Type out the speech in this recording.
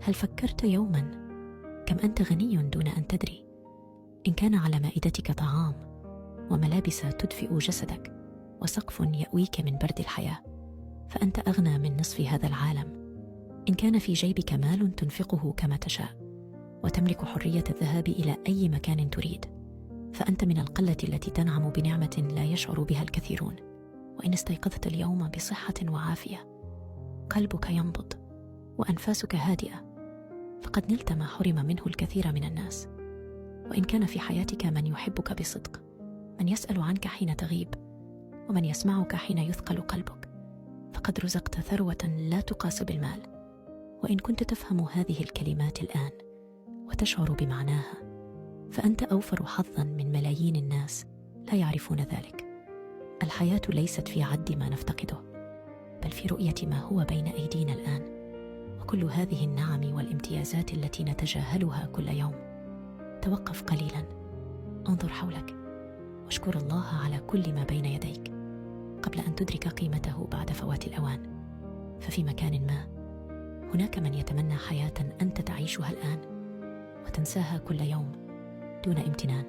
هل فكرت يوما كم أنت غني دون أن تدري؟ إن كان على مائدتك طعام وملابس تدفئ جسدك وسقف يأويك من برد الحياة، فأنت أغنى من نصف هذا العالم. إن كان في جيبك مال تنفقه كما تشاء وتملك حرية الذهاب إلى أي مكان تريد، فأنت من القلة التي تنعم بنعمة لا يشعر بها الكثيرون. وإن استيقظت اليوم بصحة وعافية، قلبك ينبض وأنفاسك هادئة، فقد نلت ما حرم منه الكثير من الناس. وإن كان في حياتك من يحبك بصدق، من يسأل عنك حين تغيب، ومن يسمعك حين يثقل قلبك، فقد رزقت ثروة لا تقاس بالمال. وإن كنت تفهم هذه الكلمات الآن وتشعر بمعناها، فأنت أوفر حظا من ملايين الناس لا يعرفون ذلك. الحياة ليست في عد ما نفتقده، بل في رؤية ما هو بين أيدينا الآن. وكل هذه النعم والامتيازات التي نتجاهلها كل يوم، توقف قليلا، انظر حولك، واشكر الله على كل ما بين يديك قبل أن تدرك قيمته بعد فوات الأوان. ففي مكان ما هناك من يتمنى حياة أنت تعيشها الآن وتنساها كل يوم دون امتنان.